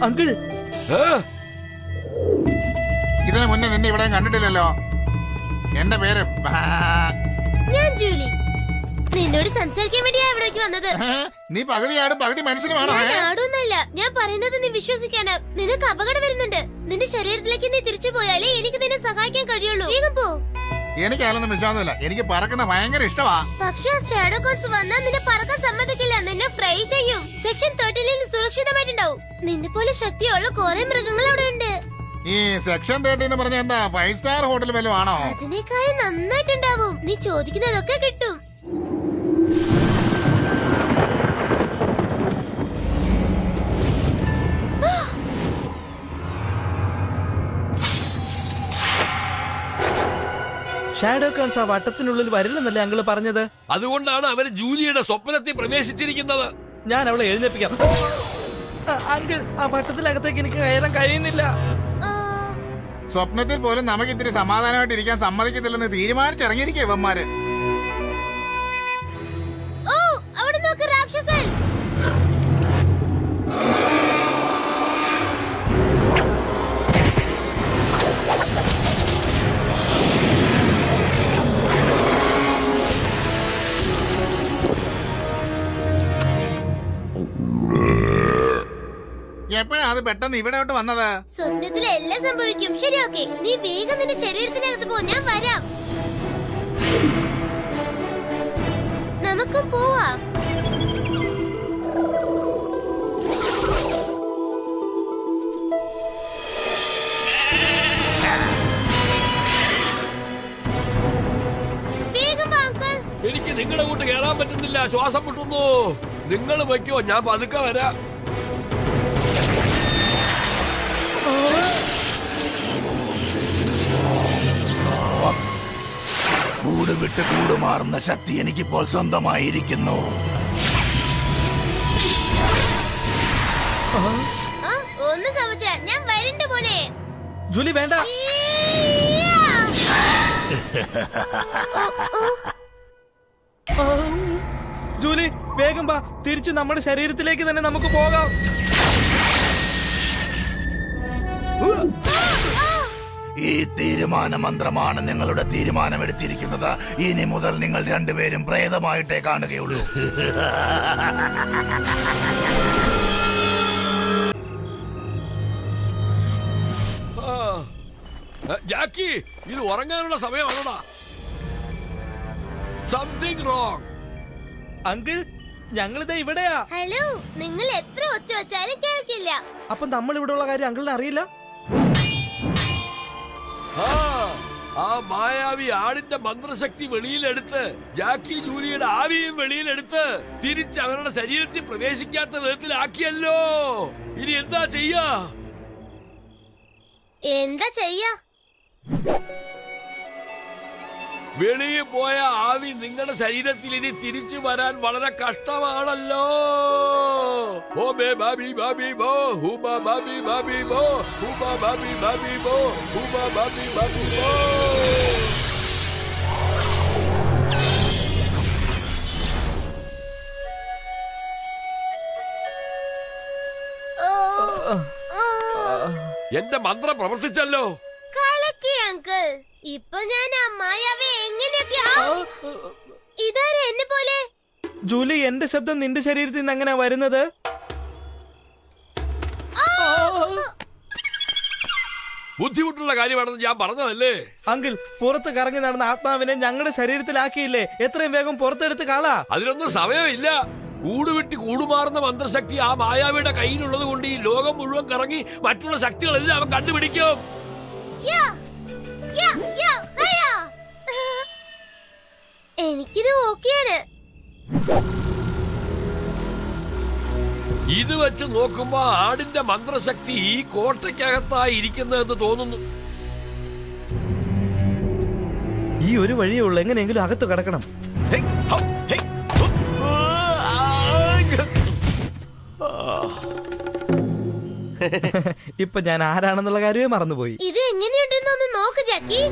Uncle, ഇതിനു മുന്നേ നിന്നെ ഇവിടെ കണ്ടിട്ടില്ലല്ലോ. എന്റെ പേര് ഞാൻ ജൂലി. നിന്നോട് സംസാരിക്കാൻ വേണ്ടിയാ ഇവിടേക്ക് വന്നത്. നീ പകുതിയാടും പകുതി മനുഷ്യനുമാണോ? ആടൊന്നല്ല, ഞാൻ പറയുന്നത് നീ വിശ്വസിക്കാനാ. നിനക്ക് അപകടം വരുന്നുണ്ട്. നിന്റെ ശരീരത്തിലേക്ക് നീ തിരിച്ചു പോയാലേ എനിക്ക് നിന്നെ സഹായിക്കാൻ കഴിയുള്ളൂ. വേഗം പോ. എനിക്ക് അതിലൊന്നും വിശ്വാസമില്ല. എനിക്ക് പറക്കുന്ന ഭയങ്കര ഇഷ്ടമാ. പക്ഷെ ഷാഡോ കോൺസ് വന്നാൽ നിന്നെ പറക്കാൻ സമ്മതിക്കില്ല. നിന്നെ ഫ്രൈ ചെയ്യും. സെക്ഷൻ 13 സുരക്ഷിതമായിട്ടുണ്ടാവും. നിന്നെ പോലെ ശക്തിയുള്ള കുറെ മൃഗങ്ങൾ അവിടെ ഉണ്ട്. ഈ സെക്ഷൻ 30 എന്ന് പറഞ്ഞ എന്താ 5 സ്റ്റാർ ഹോട്ടൽ വല്ലതും ആണോ? അതിനേക്കാളും നന്നായിട്ടുണ്ടാവും. നീ ചോദിക്കുന്നതൊക്കെ കിട്ടും. ഷാഡോ കോൺസ് ആ വട്ടത്തിനുള്ളിൽ വരില്ലെന്നല്ലേ അങ്കിള് പറഞ്ഞത്? അതുകൊണ്ടാണ് അവര് ജൂലിയുടെ സ്വപ്നത്തിൽ പ്രവേശിച്ചിരിക്കുന്നത്. ഞാൻ അവളെ എഴുന്നേപ്പിക്കാം. അങ്കിൾ, ആ വട്ടത്തിനകത്തേക്ക് എനിക്ക് കയറാൻ കഴിയുന്നില്ല. സ്വപ്നത്തിൽ പോലും നമുക്ക് ഇത്തിരി സമാധാനമായിട്ട് ഇരിക്കാൻ സമ്മതിക്കത്തില്ലെന്ന് തീരുമാനിച്ചിറങ്ങിയിരിക്കുക ഇവന്മാര്. ഓ, അവിടെ നോക്ക് രാക്ഷസൻ. എപ്പോഴാ അത് പെട്ടെന്ന് ഇവിടോട്ട് വന്നത്? സ്വപ്നത്തിൽ എല്ലാം സംഭവിക്കും. ശരി, ഓക്കെ. നീ വേഗം നിന്റെ ശരീരത്തിനകത്ത് പോ. ഞാൻ വരാം. നമുക്കും പോവാം. വേഗം വാ അങ്കിൾ. എനിക്ക് നിങ്ങളുടെ കൂട്ട് കയറാൻ പറ്റുന്നില്ല. ശ്വാസം മുട്ടുന്നു. നിങ്ങൾ വയ്ക്കോ, ഞാൻ പതുക്കെ വരാം. കൂട് വിട്ട് കൂടുമാറുന്ന ശക്തി എനിക്കിപ്പോൾ സ്വന്തമായിരിക്കുന്നു. ഒന്നും സംഭവിച്ച ഞാൻ വരണ്ട പോനെ. ജൂലി, വേണ്ട. ജൂലി, വേഗം വാ. തിരിച്ചു നമ്മുടെ ശരീരത്തിലേക്ക് തന്നെ നമുക്ക് പോകാം. ഈ തീരുമാന മന്ത്രമാണ് നിങ്ങളുടെ തീരുമാനമെടുത്തിരിക്കുന്നത്. ഇനി മുതൽ നിങ്ങൾ രണ്ടുപേരും പ്രേതമായിട്ടേ കാണുകയുള്ളൂ. ജാക്കി, ഇത് ഉറങ്ങാനുള്ള സമയമാണോടാ? Something wrong. അങ്കിൾ, ഞങ്ങളിതാ ഇവിടെയാ. ഹലോ, നിങ്ങൾ എത്ര ഒച്ച വെച്ചാലും കേൾക്കില്ല. അപ്പൊ നമ്മൾ ഇവിടെ ഉള്ള കാര്യം അങ്കിളിന് അറിയില്ല? ആ മായാവി ആടിന്റെ മന്ത്രശക്തി വെളിയിലെടുത്ത് ജാക്കി ജൂലിയുടെ ആവിയും വെളിയിലെടുത്ത് തിരിച്ച് അവരുടെ ശരീരത്തിൽ പ്രവേശിക്കാത്ത വിധത്തിലാക്കിയല്ലോ. ഇനി എന്താ ചെയ്യാ? എന്താ ചെയ്യാ? വെളിയിൽ പോയ ആവി നിങ്ങളുടെ ശരീരത്തിൽ ഇനി തിരിച്ചു വരാൻ വളരെ കഷ്ടമാണല്ലോ. ഓ മേ ബാബി ബാബി ബോ ഹുബ ബാബി ബാബി ബോ ഹുബ ബാബി ബാബി ബോ ഹുബ ബാബി ബാബി ബോ. എന്റെ മന്ത്രം പ്രവർത്തിച്ചല്ലോ. കളക്കി അങ്കിൾ. ഇപ്പൊ ഞാൻ അമ്മായിയെ എങ്ങനെയൊക്കെ ഇതാരെ എന്നെ പോലെ? ജൂലി, എന്റെ ശബ്ദം നിന്റെ ശരീരത്തിൽ നിന്ന് എങ്ങനെ വരുന്നത്? ബുദ്ധിമുട്ടുള്ള കാര്യമാണെന്ന് ഞാൻ പറഞ്ഞതല്ലേ. അങ്കിൾ, പുറത്ത് കറങ്ങി നടന്ന ആത്മാവിനെ ഞങ്ങളുടെ ശരീരത്തിലാക്കിയില്ലേ? എത്രയും വേഗം പുറത്തെടുത്ത് കാണാ. അതിനൊന്നും സമയമില്ല. കൂടുവിട്ടി കൂടുമാറുന്ന മന്ത്രശക്തി ആ മായാവിയുടെ കയ്യിലുള്ളത് കൊണ്ട് ഈ ലോകം മുഴുവൻ കറങ്ങി മറ്റുള്ള ശക്തികളെല്ലാം അവൻ കണ്ടുപിടിക്കും. എനിക്കിത് ഓക്കെയാണ്. ഇത് വെച്ച് നോക്കുമ്പോ ആടിന്റെ മന്ത്രശക്തി ഈ കോട്ടയ്ക്കകത്തായി ഇരിക്കുന്നതെന്ന് തോന്നുന്നു. ഈ ഒരു വഴിയേ ഉള്ളൂ. എങ്ങനെയെങ്കിലും അകത്ത് കിടക്കണം. ഇപ്പൊ ഞാൻ ആരാണെന്നുള്ള കാര്യമേ മറന്നുപോയി. ഇത് എങ്ങനെയുണ്ടെന്നൊന്ന് നോക്ക് ജാക്കി.